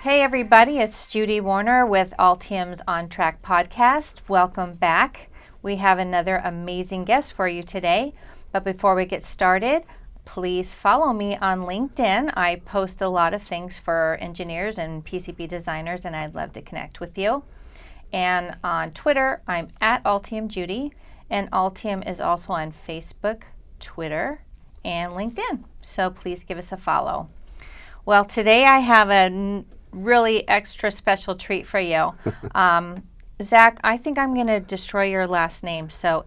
Hey everybody, it's Judy Warner with Altium's OnTrack podcast. Welcome back. We have another amazing guest for you today. But before we get started, please follow me on LinkedIn. I post a lot of things for engineers and PCB designers, and I'd love to connect with you. And on Twitter, I'm at Altium Judy, and Altium is also on Facebook, Twitter, and LinkedIn. So please give us a follow. Well, today I have a really extra special treat for you. Zach, I think I'm going to destroy your last name, so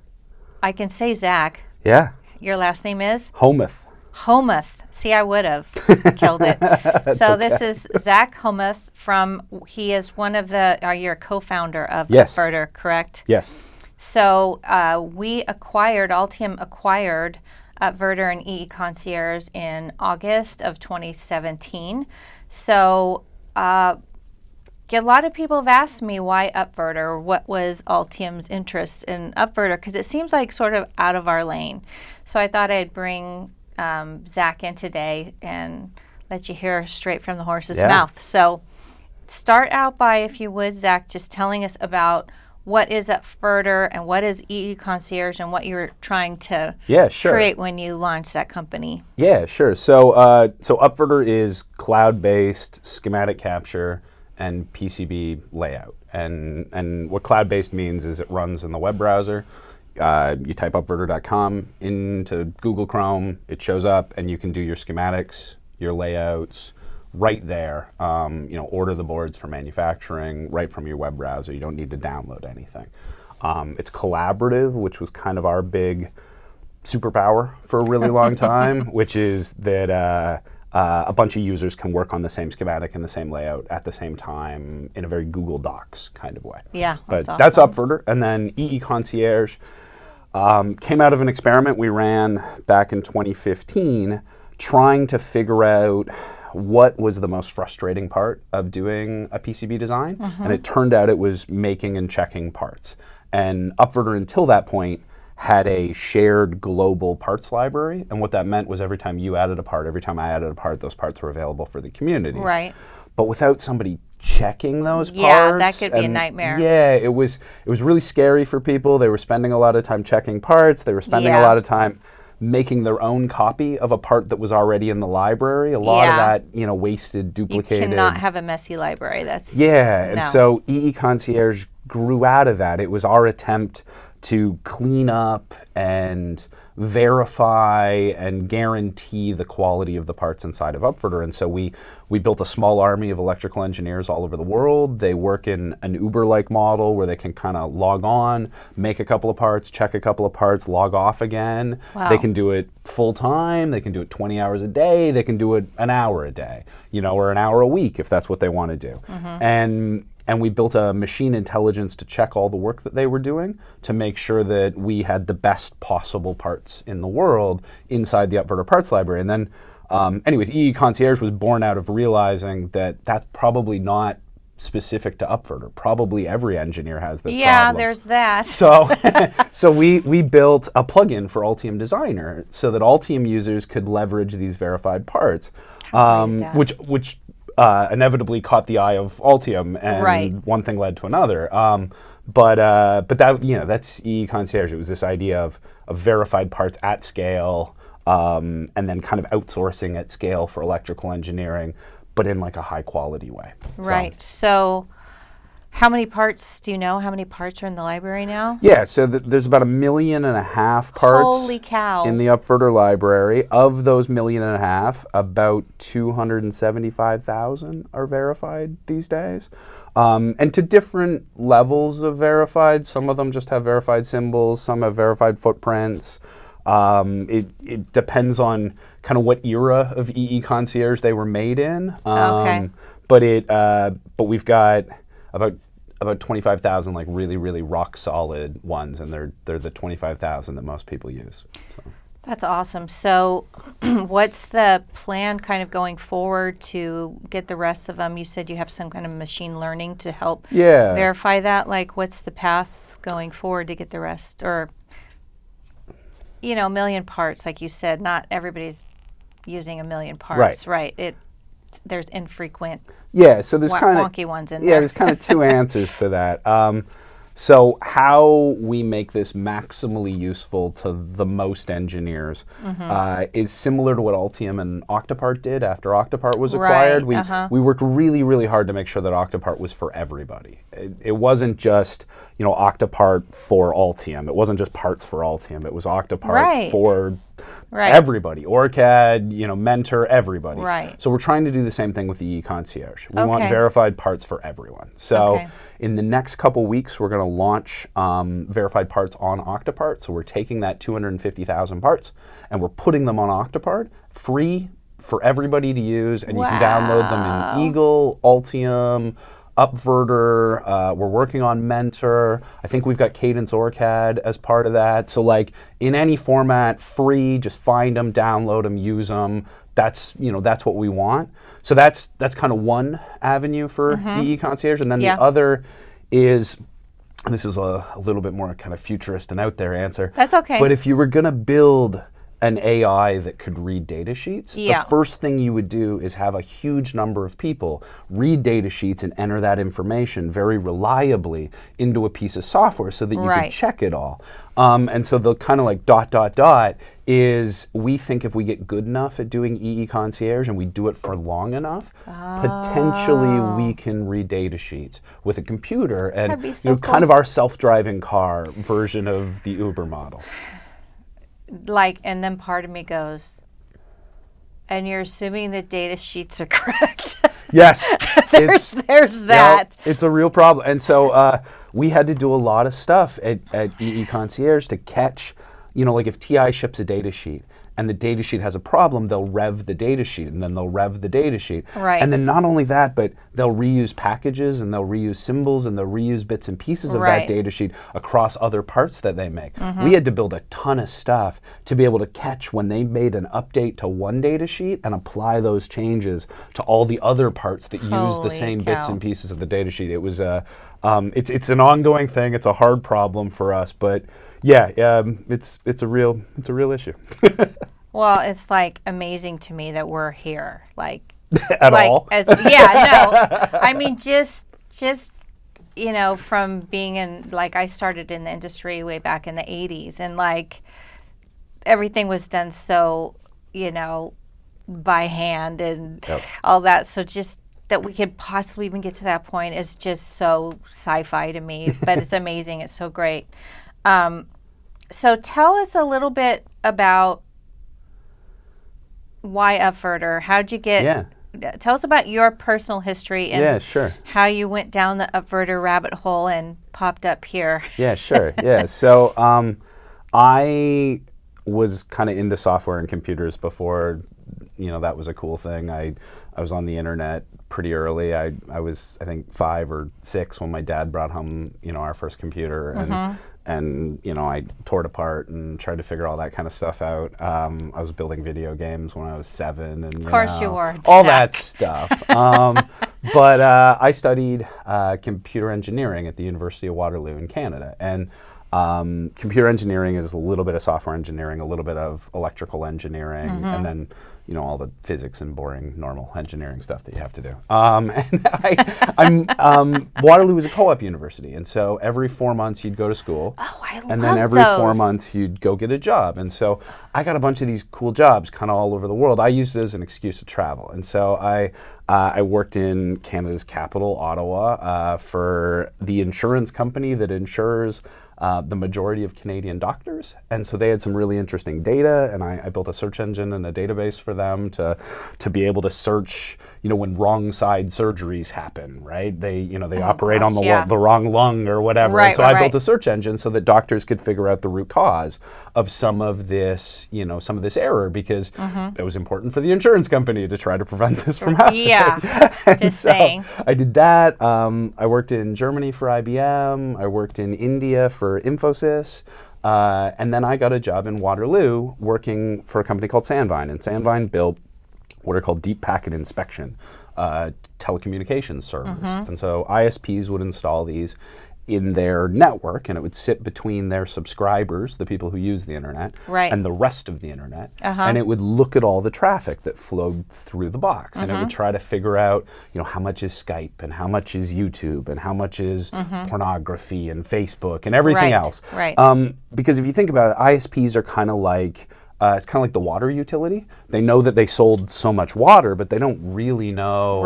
I can say Zach. Yeah. Your last name is? Homuth. Homuth. See, I would have killed it. So okay. This is Zak Homuth he is one of you're a co-founder of Upverter, correct? Yes. So Altium acquired Upverter and EE Concierge in August of 2017. So a lot of people have asked me why Upverter, what was Altium's interest in Upverter, because it seems like sort of out of our lane. So I thought I'd bring Zach in today and let you hear straight from the horse's mouth. So start out by, if you would, Zach, just telling us about what is Upverter and what is EE Concierge and what you're trying to create when you launched that company. Yeah, sure. So Upverter is cloud-based schematic capture and PCB layout. And what cloud-based means is it runs in the web browser. You type upverter.com into Google Chrome, it shows up, and you can do your schematics, your layouts, right there, order the boards for manufacturing right from your web browser. You don't need to download anything. It's collaborative, which was kind of our big superpower for a really long time, which is that a bunch of users can work on the same schematic and the same layout at the same time in a very Google Docs kind of way. Yeah, but that's Upverter. And then EE Concierge came out of an experiment we ran back in 2015 trying to figure out what was the most frustrating part of doing a PCB design, and it turned out it was making and checking parts. And Upverter, until that point, had a shared global parts library, and what that meant was every time you added a part, every time I added a part, those parts were available for the community. Right. But without somebody checking those parts, yeah, that could be a nightmare. Yeah, it was really scary for people. They were spending a lot of time checking parts. They were spending a lot of time making their own copy of a part that was already in the library. A lot of that, wasted, duplicated. You cannot have a messy library. And so EE Concierge grew out of that. It was our attempt to clean up and verify and guarantee the quality of the parts inside of Upverter. And so we built a small army of electrical engineers all over the world. They work in an Uber-like model where they can kind of log on, make a couple of parts, check a couple of parts, log off again. Wow. They can do it full time. They can do it 20 hours a day. They can do it an hour a day, or an hour a week if that's what they want to do. And we built a machine intelligence to check all the work that they were doing to make sure that we had the best possible parts in the world inside the Upverter parts library. And then, EE Concierge was born out of realizing that that's probably not specific to Upverter. Probably every engineer has this problem. Yeah, there's that. So we built a plugin for Altium Designer so that Altium users could leverage these verified parts, which inevitably caught the eye of Altium, and one thing led to another. But that's EE Concierge. It was this idea of verified parts at scale, and then kind of outsourcing at scale for electrical engineering, but in like a high quality way. Right. So how many parts do you know? How many parts are in the library now? Yeah, so there's about 1.5 million parts Holy cow. in the Upverter library. Of those 1.5 million, about 275,000 are verified these days. And to different levels of verified. Some of them just have verified symbols, some have verified footprints. It depends on kind of what era of EE Concierge they were made in. But we've got about 25,000 like really, really rock solid ones, and they're the 25,000 that most people use. So. That's awesome. So what's the plan kind of going forward to get the rest of them? You said you have some kind of machine learning to help verify that. Like, what's the path going forward to get the rest? Or, 1 million parts, like you said, not everybody's using 1 million parts, right? there's infrequent Yeah, so there's kind of wonky ones in there. Yeah, there's kind of two answers to that. So how we make this maximally useful to the most engineers is similar to what Altium and Octopart did after Octopart was acquired. We worked really, really hard to make sure that Octopart was for everybody. It wasn't just, Octopart for Altium. It wasn't just parts for Altium. It was Octopart for everybody. OrCAD, Mentor, everybody. Right. So we're trying to do the same thing with the e-Concierge. We want verified parts for everyone. So in the next couple weeks, we're going to launch verified parts on Octopart. So we're taking that 250,000 parts and we're putting them on Octopart, free for everybody to use, and you can download them in Eagle, Altium, Upverter. We're working on Mentor. I think we've got Cadence OrCAD as part of that. So in any format, free, just find them, download them, use them. That's what we want. So that's kind of one avenue for the e-Concierge. And then the other is, and this is a little bit more kind of futurist and out there answer. That's okay. But if you were going to build an AI that could read data sheets, the first thing you would do is have a huge number of people read data sheets and enter that information very reliably into a piece of software so that you could check it all. And so the kind of is we think if we get good enough at doing e-Concierge and we do it for long enough, potentially we can read data sheets with a computer and kind of our self-driving car version of the Uber model. And then part of me goes, and you're assuming that data sheets are correct. Yes. there's that. It's a real problem. And so we had to do a lot of stuff at e-Concierge to catch, if TI ships a data sheet and the data sheet has a problem, they'll rev the data sheet and then they'll rev the data sheet. Right. And then not only that, but they'll reuse packages and they'll reuse symbols and they'll reuse bits and pieces of that data sheet across other parts that they make. We had to build a ton of stuff to be able to catch when they made an update to one data sheet and apply those changes to all the other parts that use the same bits and pieces of the data sheet. It was it's an ongoing thing. It's a hard problem for us, but it's a real issue. Well, it's amazing to me that we're here, at all. I mean, just from being in, I started in the industry way back in the 80s, and everything was done so, by hand and all that. So just that we could possibly even get to that point is just so sci-fi to me, but it's amazing. It's so great. So tell us a little bit about why Upverter. How'd you get? Tell us about your personal history and how you went down the Upverter rabbit hole and popped up here. Yeah, sure. Yeah. So I was kind of into software and computers before, that was a cool thing. I was on the internet pretty early. I was, I think, 5 or 6 when my dad brought home, our first computer, and I tore it apart and tried to figure all that kind of stuff out. I was building video games when I was 7, and of course you were, all that stuff. But I studied computer engineering at the University of Waterloo in Canada, and computer engineering is a little bit of software engineering, a little bit of electrical engineering, and then all the physics and boring normal engineering stuff that you have to do. And Waterloo is a co-op university, and so every 4 months you'd go to school. Oh, I love And then every those. 4 months you'd go get a job. And so I got a bunch of these cool jobs kind of all over the world. I used it as an excuse to travel. And so I worked in Canada's capital, Ottawa, for the insurance company that insures the majority of Canadian doctors. And so they had some really interesting data, and I built a search engine and a database for them to be able to search, when wrong side surgeries happen, right? They operate on the wrong lung or whatever. Right, and so I built a search engine so that doctors could figure out the root cause of some of this, some of this error, because it was important for the insurance company to try to prevent this from happening. Yeah, just saying. I did that. I worked in Germany for IBM. I worked in India for Infosys. And then I got a job in Waterloo working for a company called Sandvine. And Sandvine built what are called deep packet inspection telecommunications servers. And so ISPs would install these. in their network, and it would sit between their subscribers, the people who use the internet, Right. and the rest of the internet. And it would look at all the traffic that flowed through the box, and it would try to figure out, how much is Skype, and how much is YouTube, and how much is pornography, and Facebook, and everything else. Right. Because if you think about it, ISPs are kind of like, it's kind of like the water utility. They know that they sold so much water, but they don't really know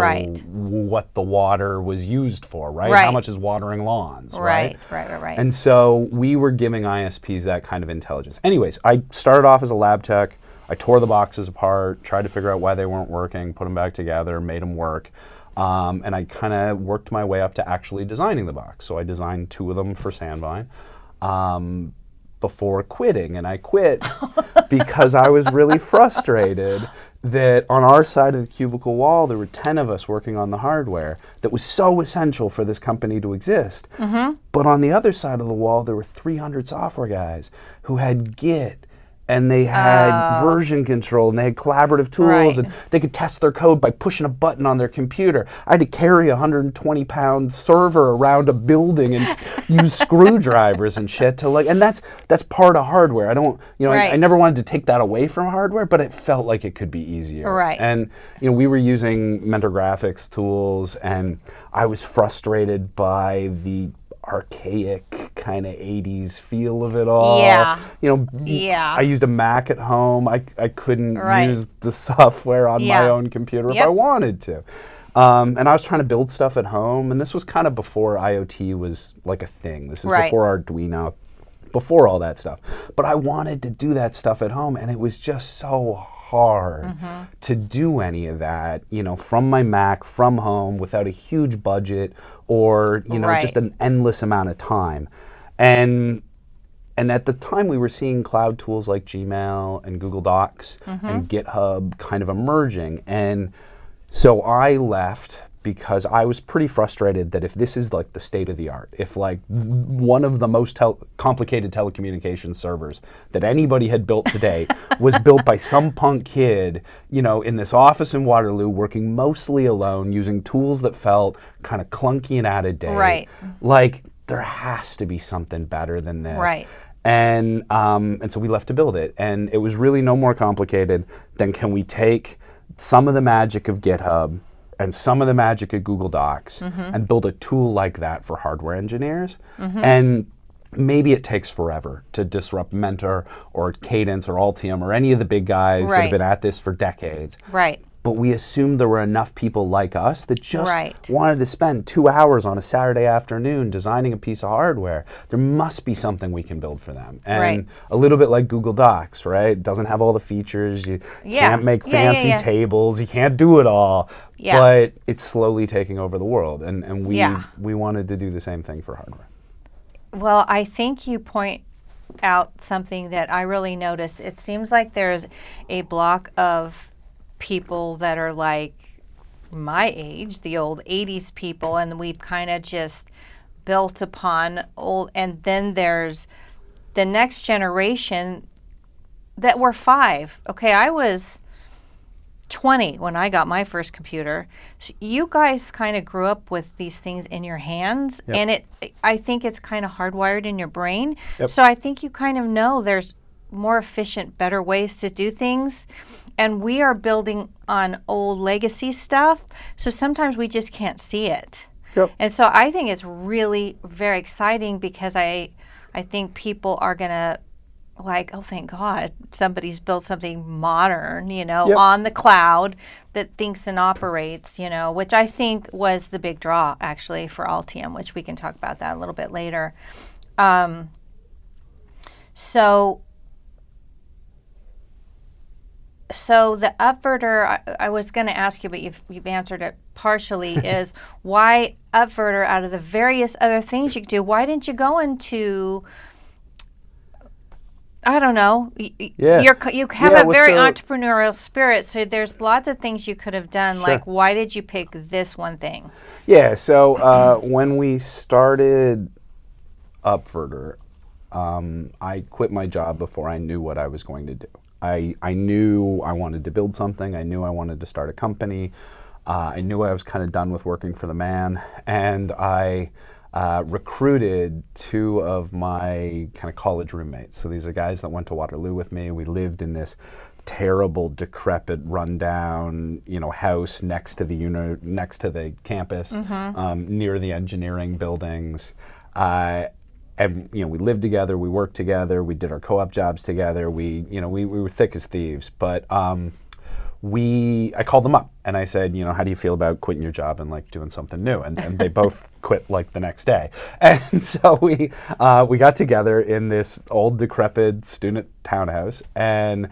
what the water was used for, right? How much is watering lawns, right? Right. And so we were giving ISPs that kind of intelligence. Anyways, I started off as a lab tech. I tore the boxes apart, tried to figure out why they weren't working, put them back together, made them work. And I kind of worked my way up to actually designing the box. So I designed 2 of them for Sandvine. Before quitting, and I quit because I was really frustrated that on our side of the cubicle wall there were 10 of us working on the hardware that was so essential for this company to exist. But on the other side of the wall there were 300 software guys who had Git, and they had version control, and they had collaborative tools, and they could test their code by pushing a button on their computer. I had to carry a 120-pound server around a building and use screwdrivers and shit to and that's part of hardware. I don't, I never wanted to take that away from hardware, but it felt like it could be easier. Right. And we were using Mentor Graphics tools, and I was frustrated by the archaic kind of 80s feel of it all. I used a Mac at home. I couldn't use the software on my own computer if I wanted to. And I was trying to build stuff at home, and this was kind of before IoT was like a thing. This is before Arduino, before all that stuff. But I wanted to do that stuff at home, and it was just so hard to do any of that, from my Mac, from home, without a huge budget or, just an endless amount of time. And at the time we were seeing cloud tools like Gmail and Google Docs and GitHub kind of emerging. And so I left because I was pretty frustrated that if this is like the state of the art, if like one of the most complicated telecommunications servers that anybody had built today was built by some punk kid, in this office in Waterloo, working mostly alone, using tools that felt kind of clunky and out of date. Like, there has to be something better than this. And so we left to build it. And it was really no more complicated than, can we take some of the magic of GitHub and some of the magic of Google Docs and build a tool like that for hardware engineers? And maybe it takes forever to disrupt Mentor or Cadence or Altium or any of the big guys that have been at this for decades. But we assumed there were enough people like us that just wanted to spend 2 hours on a Saturday afternoon designing a piece of hardware. There must be something we can build for them. And a little bit like Google Docs, right? It doesn't have all the features. You can't make fancy tables. You can't do it all. But it's slowly taking over the world. And we wanted to do the same thing for hardware. Well, I think you point out something that I really notice. It seems like there's a block of people that are like my age, the old 80s people, and we've kind of just built upon old, and then there's the next generation that were 5. Okay, I was 20 when I got my first computer. So you guys kind of grew up with these things in your hands, and I think it's kind of hardwired in your brain. So I think you kind of know there's more efficient, better ways to do things. And we are building on old legacy stuff, so sometimes we just can't see it. And so I think it's really very exciting, because I think people are going to like, oh, thank God, somebody's built something modern, on the cloud that thinks and operates, which I think was the big draw, actually, for Altium, which we can talk about that a little bit later. So the Upverter, I was going to ask you, but you've answered it partially, is why Upverter, out of the various other things you could do, why didn't you go into, I don't know, you have a very entrepreneurial spirit, so there's lots of things you could have done. Like, why did you pick this one thing? So when we started Upverter, I quit my job before I knew what I was going to do. I knew I wanted to build something. I knew I wanted to start a company. I knew I was kind of done with working for the man. And I recruited two of my kind of college roommates. So these are guys that went to Waterloo with me. We lived in this terrible, decrepit, rundown, house next to the campus, near the engineering buildings. And we lived together, we worked together, we did our co-op jobs together. We were thick as thieves. But I called them up and I said, how do you feel about quitting your job and like doing something new? And they both quit like the next day. And so we got together in this old, decrepit student townhouse, and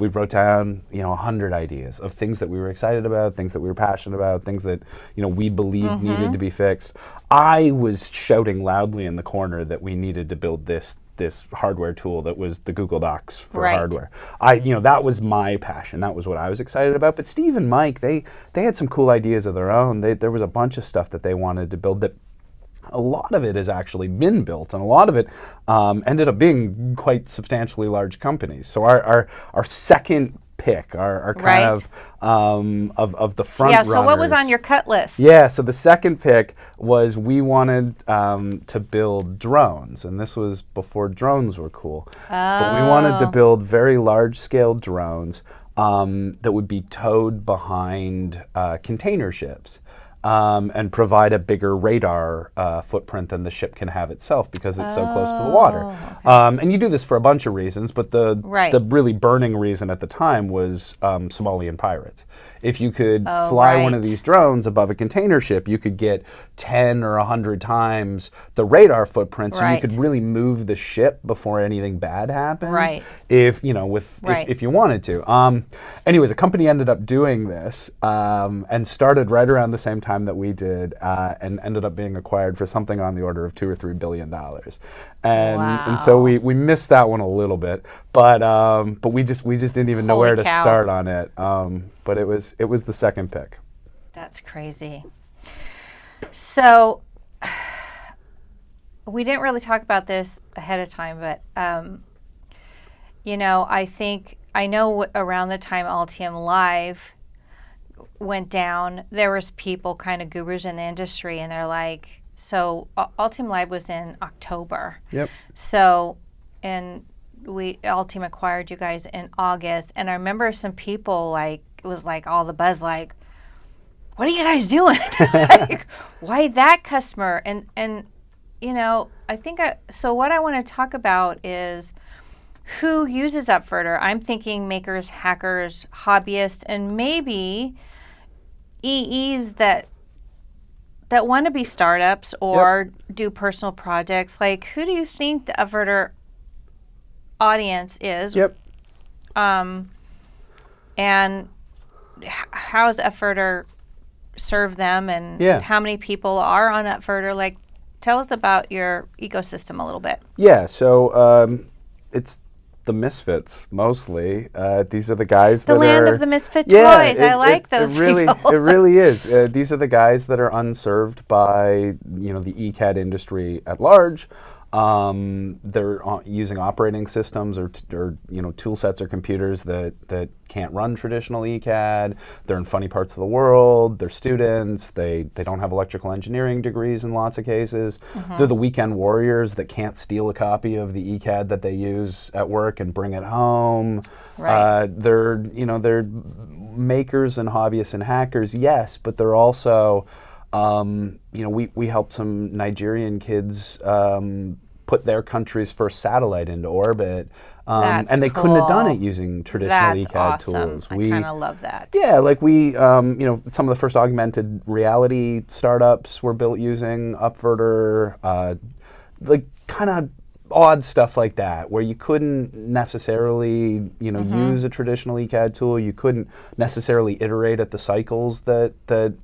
we wrote down 100 ideas of things that we were excited about, things that we were passionate about, things that we believed needed to be fixed. I was shouting loudly in the corner that we needed to build this hardware tool that was the Google Docs for hardware. That was my passion. That was what I was excited about. But Steve and Mike, they had some cool ideas of their own. There was a bunch of stuff that they wanted to build that a lot of it has actually been built, and a lot of it ended up being quite substantially large companies. So our second pick, our kind of the front runners. So what was on your cut list? Yeah, so the second pick was we wanted to build drones, and this was before drones were cool. But we wanted to build very large-scale drones that would be towed behind container ships. And provide a bigger radar footprint than the ship can have itself because it's so close to the water. Okay. And you do this for a bunch of reasons, but the really burning reason at the time was Somalian pirates. If you could fly one of these drones above a container ship, you could get 10 or 100 times the radar footprint, so you could really move the ship before anything bad happened. Right. If if you wanted to. Anyways, a company ended up doing this and started right around the same time that we did, and ended up being acquired for something on the order of $2 or $3 billion. And so we missed that one a little bit, but we just didn't even know where to start on it. But it was the second pick. That's crazy. So we didn't really talk about this ahead of time, but I know around the time Altium Live went down, there was people kind of gurus in the industry, and they're like, so Altium Live was in October. Yep. So, and Altium acquired you guys in August, and I remember some people it was like all the buzz, like, what are you guys doing? Like, why that customer? And I think so what I want to talk about is who uses Upverter. I'm thinking makers, hackers, hobbyists, and maybe EEs that want to be startups or do personal projects. Like, who do you think the Upverter audience is? Yep. And how does Upverter serve them, and how many people are on Upverter? Like, tell us about your ecosystem a little bit. Yeah, so it's the misfits mostly. These are the guys that are... The land of the misfit toys. I like those really, people. It really is. These are the guys that are unserved by the ECAD industry at large. They're using operating systems or tool sets or computers that can't run traditional ECAD. They're in funny parts of the world. They're students. They don't have electrical engineering degrees in lots of cases. Mm-hmm. They're the weekend warriors that can't steal a copy of the ECAD that they use at work and bring it home. Right. They're makers and hobbyists and hackers, yes, but they're also we helped some Nigerian kids put their country's first satellite into orbit, and they couldn't have done it using traditional ECAD tools. I kind of love that. Yeah, like some of the first augmented reality startups were built using Upverter, like kind of odd stuff like that, where you couldn't necessarily, use a traditional ECAD tool. You couldn't necessarily iterate at the cycles that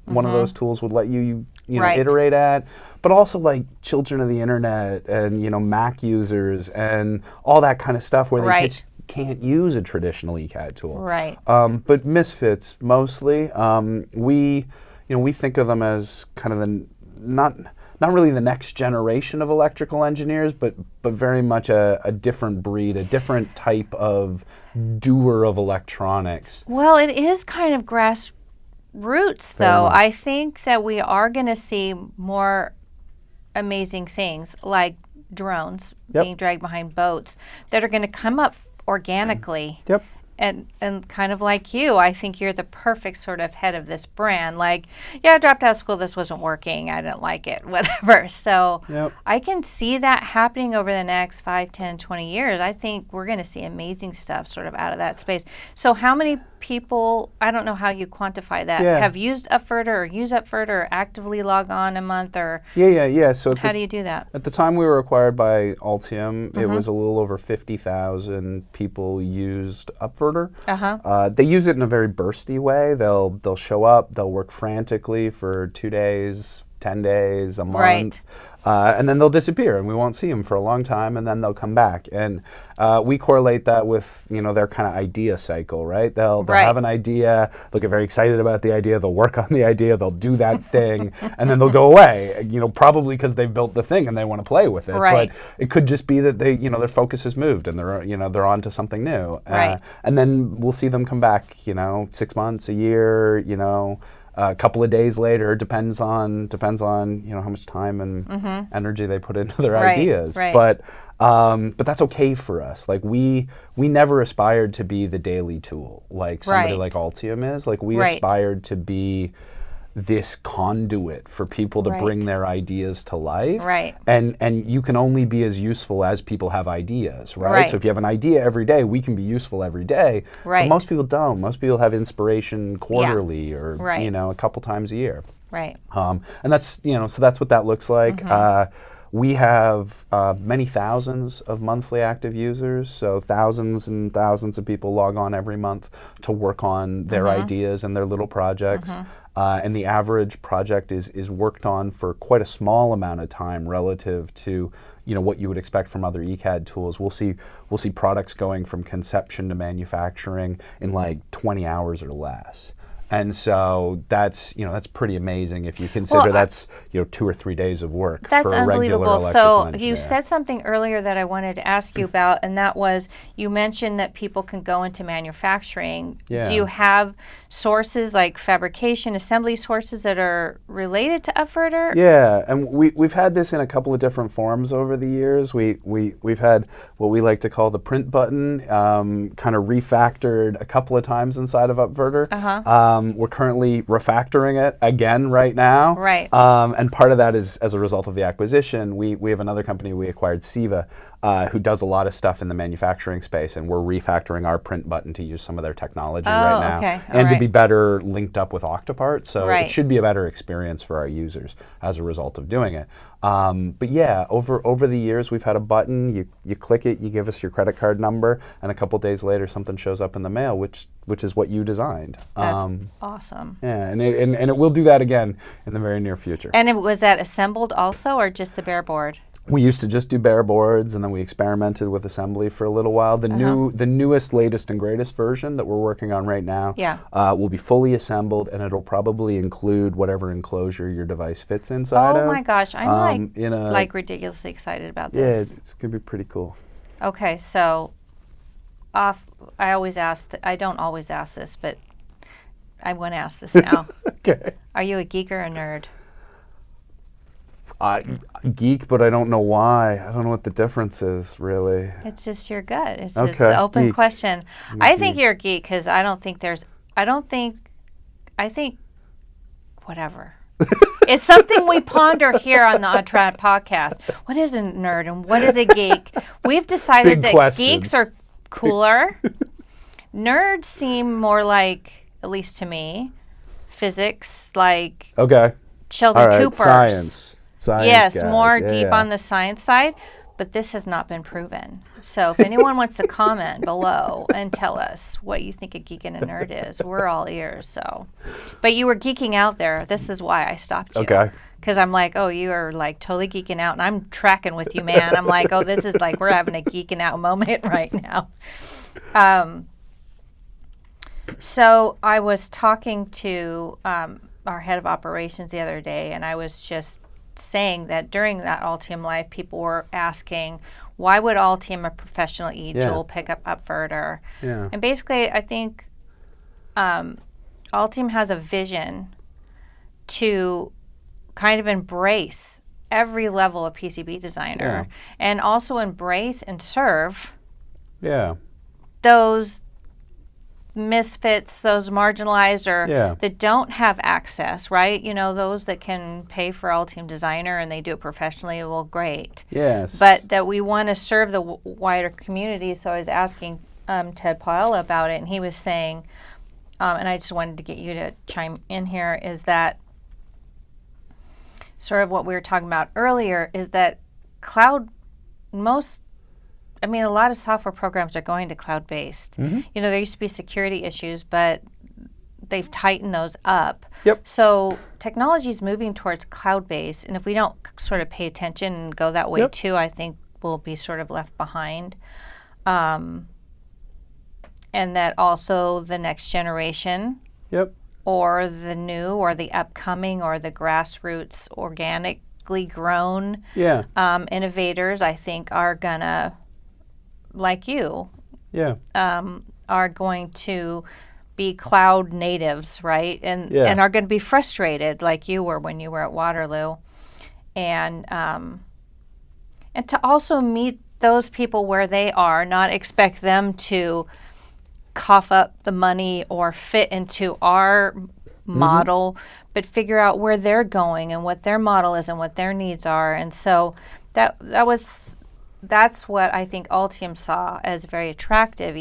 one of those tools would let you iterate at. But also like children of the internet and Mac users and all that kind of stuff where they just can't use a traditional ECAD tool. Right. But misfits mostly. We think of them as kind of the not really the next generation of electrical engineers, but very much a different breed, a different type of doer of electronics. Well, it is kind of grassroots, though. I think that we are going to see more amazing things like drones Yep. being dragged behind boats that are going to come up organically. Yep. And kind of like you, I think you're the perfect sort of head of this brand. Like, yeah, I dropped out of school, this wasn't working, I didn't like it, whatever. So Yep. I can see that happening over the next 5, 10, 20 years. I think we're going to see amazing stuff sort of out of that space. So how many people, I don't know how you quantify that, Yeah. have used Upverter or use Upverter or actively log on a month, or Yeah. So how do you do that? at the time we were acquired by Altium, it Mm-hmm. was a little over 50,000 people used Upverter. Uh-huh. They use it in a very bursty way. They'll show up, they'll work frantically for 2 days, 10 days, a month. Right. And then they'll disappear, and we won't see them for a long time, and then they'll come back. And we correlate that with their kind of idea cycle, right? They'll Right. have an idea, they'll get very excited about the idea, they'll work on the idea, they'll do that thing, and then they'll go away. Probably because they've built the thing and they want to play with it. Right. But it could just be that they, their focus has moved and they're on to something new. Right. And then we'll see them come back, 6 months, a year, a couple of days later. Depends on how much time and energy they put into their Right, ideas. right. But that's okay for us. Like we never aspired to be the daily tool like somebody Right. like Altium is. Like we Right. aspired to be this conduit for people to Right. bring their ideas to life. Right. And you can only be as useful as people have ideas, right? Right. So if you have an idea every day, we can be useful every day. Right. But most people don't. Most people have inspiration quarterly or Right. a couple times a year. Right. And that's so that's what that looks like. We have many thousands of monthly active users, so thousands and thousands of people log on every month to work on their ideas and their little projects. And the average project is worked on for quite a small amount of time relative to what you would expect from other ECAD tools. We'll see products going from conception to manufacturing in like 20 hours or less. And so that's pretty amazing if you consider that's 2 or 3 days of work That's for a regular unbelievable. electrical So engineer. you said something earlier that I wanted to ask you about, and that was you mentioned that people can go into manufacturing. Yeah. Do you have sources like fabrication, assembly sources that are related to Upverter? Yeah, and we've had this in a couple of different forms over the years. We've had what we like to call the print button, kind of refactored a couple of times inside of Upverter. We're currently refactoring it again right now. Right. And part of that is as a result of the acquisition. We have another company we acquired, Siva, who does a lot of stuff in the manufacturing space, and we're refactoring our print button to use some of their technology right now. Okay. And All to be better linked up with Octopart. So Right. it should be a better experience for our users as a result of doing it. But yeah, over the years, we've had a button. You click it, you give us your credit card number, and a couple days later, something shows up in the mail, which is what you designed. That's awesome. Yeah, and it will do that again in the very near future. And was that assembled also, or just the bare board? We used to just do bare boards, and then we experimented with assembly for a little while. The newest, latest, and greatest version that we're working on right now will be fully assembled, and it'll probably include whatever enclosure your device fits inside of. Oh my gosh, I'm like ridiculously excited about this. Yeah, it's gonna be pretty cool. Okay, so I don't always ask this, but I'm going to ask this now. Okay. Are you a geek or a nerd? Geek, but I don't know why. I don't know what the difference is, really. It's just you're good. It's Okay, just an open geek. question. I think you're a geek because I think whatever. It's something we ponder here on the OnTrack podcast. What is a nerd and what is a geek? We've decided Big that questions. geeks are cooler. Nerds seem more like, at least to me, physics, like Okay. Sheldon All right. Cooper's. Science Yes, guys. more Yeah, deep yeah. on the science side, but this has not been proven. So if anyone wants to comment below and tell us what you think a geek and a nerd is, we're all ears. So, but you were geeking out there. This is why I stopped you. Okay. Because I'm like, oh, you are like totally geeking out, and I'm tracking with you, man. I'm like, oh, this is like we're having a geeking out moment right now. So I was talking to our head of operations the other day, and I was just saying that during that Altium Live, people were asking, why would Altium, a professional tool, pick up Upverter? Yeah. And basically, I think Altium has a vision to kind of embrace every level of PCB designer and also embrace and serve those misfits, those marginalized or that don't have access, right? You know, those that can pay for Altium Designer and they do it professionally, well, great. Yes. But that we want to serve the wider community. So I was asking Ted Paella about it, and he was saying, and I just wanted to get you to chime in here, is that sort of what we were talking about earlier is that a lot of software programs are going to cloud-based. You know, there used to be security issues, but they've tightened those up. So technology is moving towards cloud-based, and if we don't sort of pay attention and go that way too, I think we'll be sort of left behind. And that also the next generation or the new or the upcoming or the grassroots organically grown innovators, I think, are gonna, like you, are going to be cloud natives, right? And are going to be frustrated like you were when you were at Waterloo. And to also meet those people where they are, not expect them to cough up the money or fit into our model, but figure out where they're going and what their model is and what their needs are. And so that's what I think Altium saw as very attractive,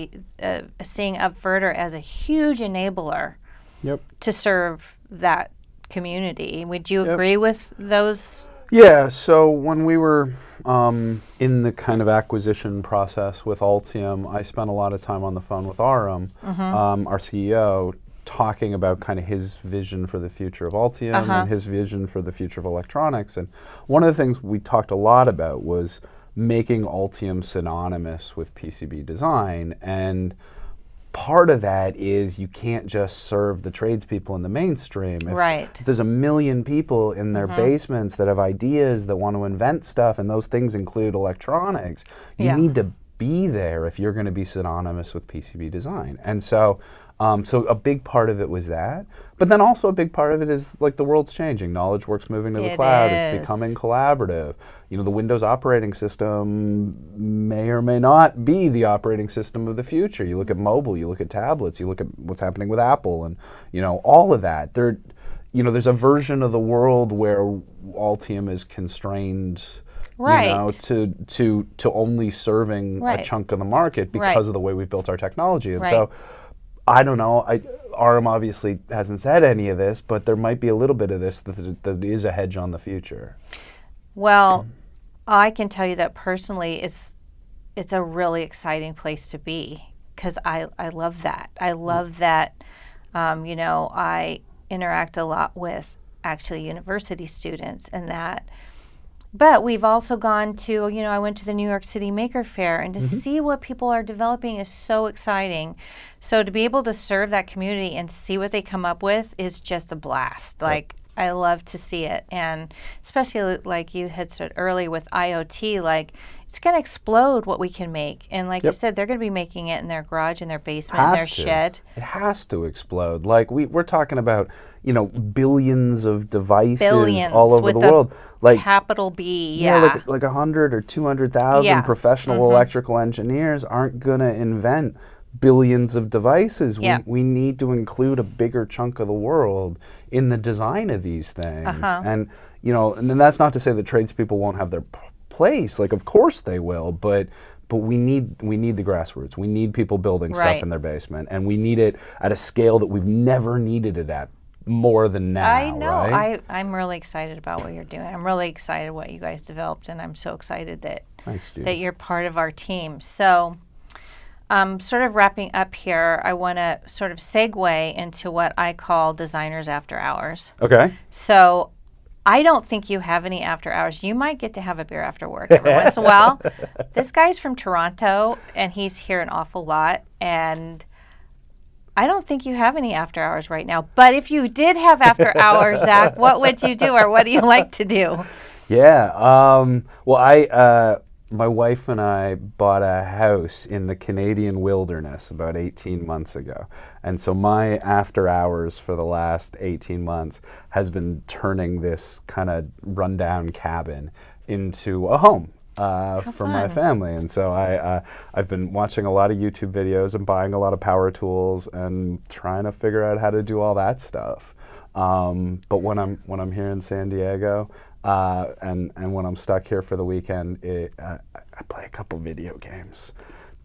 seeing Upverter as a huge enabler to serve that community. Would you agree with those? Yeah, so when we were in the kind of acquisition process with Altium, I spent a lot of time on the phone with Aram, our CEO, talking about kind of his vision for the future of Altium and his vision for the future of electronics. And one of the things we talked a lot about was making Altium synonymous with PCB design. And part of that is you can't just serve the tradespeople in the mainstream. If there's a million people in their basements that have ideas, that want to invent stuff, and those things include electronics, you need to be there if you're going to be synonymous with PCB design. And so a big part of it was that. But then also a big part of it is, like, the world's changing. Knowledge work's moving to the cloud. It's becoming collaborative. You know, the Windows operating system may or may not be the operating system of the future. You look at mobile, you look at tablets, you look at what's happening with Apple, and, you know, all of that. There's a version of the world where Altium is constrained, you know, to only serving a chunk of the market because of the way we've built our technology. And so, I don't know. Aram obviously hasn't said any of this, but there might be a little bit of this that is a hedge on the future. Well, I can tell you that personally, it's a really exciting place to be, because I love that. I love that. You know, I interact a lot with actually university students and that. But we've also gone to, you know, I went to the New York City Maker Faire, and to see what people are developing is so exciting. So to be able to serve that community and see what they come up with is just a blast. Like, I love to see it. And especially like you had said earlier with IoT, like, it's going to explode what we can make. And like you said, they're going to be making it in their garage, in their basement, in their shed. It has to explode. Like, we're talking about, you know, billions of devices all over the world. Like, capital B, like 100 or 200,000 professional electrical engineers aren't going to invent billions of devices. We need to include a bigger chunk of the world in the design of these things. And, you know, and then that's not to say that tradespeople won't have their place. Like, of course they will, but we need the grassroots. We need people building stuff in their basement, and we need it at a scale that we've never needed it at more than now. I know. I'm really excited about what you're doing. I'm really excited what you guys developed, and I'm so excited that you're part of our team. So, sort of wrapping up here, I want to sort of segue into what I call Designers After Hours. Okay. So, I don't think you have any after hours. You might get to have a beer after work every once in a while. This guy's from Toronto, and he's here an awful lot, and I don't think you have any after hours right now. But if you did have after hours, Zach, what would you do, or what do you like to do? Yeah. Well, my wife and I bought a house in the Canadian wilderness about 18 months ago. And so my after hours for the last 18 months has been turning this kind of rundown cabin into a home for my family. And so I've been watching a lot of YouTube videos and buying a lot of power tools and trying to figure out how to do all that stuff. But when I'm here in San Diego, and when I'm stuck here for the weekend, I play a couple video games.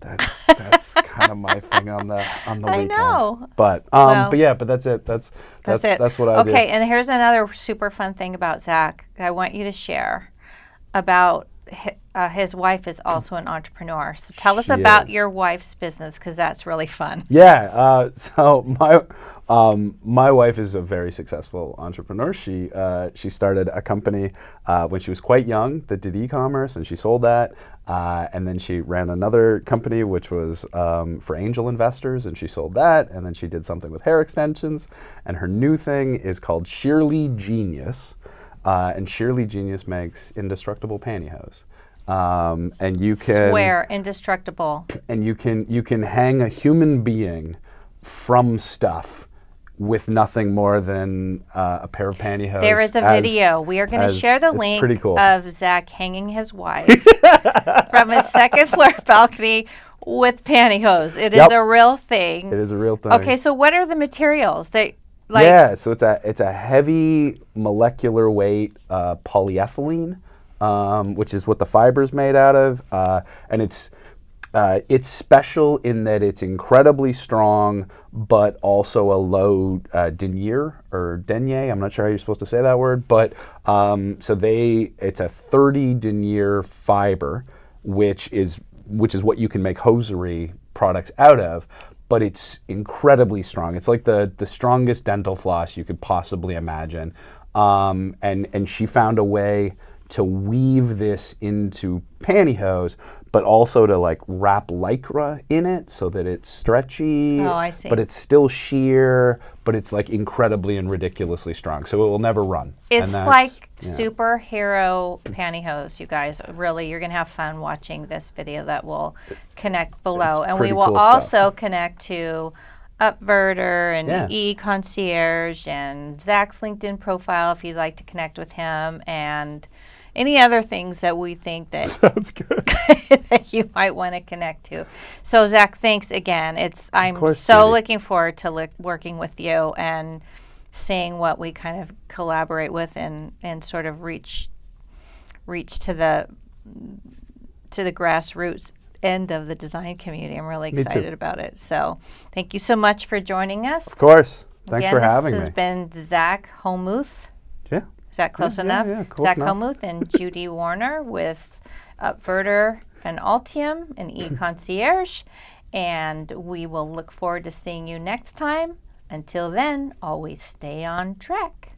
That's kind of my thing on the weekend. I know. But that's it. That's it. That's what I do. Okay, and here's another super fun thing about Zach I want you to share about his wife is also an entrepreneur. So tell us about your wife's business, because that's really fun. Yeah. So my wife is a very successful entrepreneur. She started a company when she was quite young that did e-commerce, and she sold that. And then she ran another company which was for angel investors, and she sold that. And then she did something with hair extensions. And her new thing is called Sheerly Genius. And Sheerly Genius makes indestructible pantyhose. And you can swear indestructible. And you can hang a human being from stuff with nothing more than a pair of pantyhose. There is a video. We are going to share the link of Zach hanging his wife from a second floor balcony with pantyhose. It is a real thing. It is a real thing. Okay, so what are the materials? So it's a heavy molecular weight polyethylene, which is what the fiber's made out of, and it's special in that it's incredibly strong, but also a low denier or denier. I'm not sure how you're supposed to say that word, but it's a 30 denier fiber, which is what you can make hosiery products out of. But it's incredibly strong. It's like the strongest dental floss you could possibly imagine. And she found a way to weave this into pantyhose, but also to like wrap Lycra in it so that it's stretchy. Oh, I see. But it's still sheer, but it's like incredibly and ridiculously strong. So it will never run. It's like superhero pantyhose, you guys. Really, you're going to have fun watching this video that will connect below. And we will cool also connect to Upverter and Concierge and Zach's LinkedIn profile if you'd like to connect with him, and any other things that we think that sounds good that you might want to connect to. So Zach, thanks again. I'm looking forward to working with you and seeing what we kind of collaborate with and sort of reach to the grassroots end of the design community. I'm really excited about it. So thank you so much for joining us. Of course. Thanks for having me. This has been Zak Homuth. Yeah. Is that close enough? Yeah, close Zak enough. Homuth and Judy Warner with Upverter and Altium and Concierge. And we will look forward to seeing you next time. Until then, always stay on track.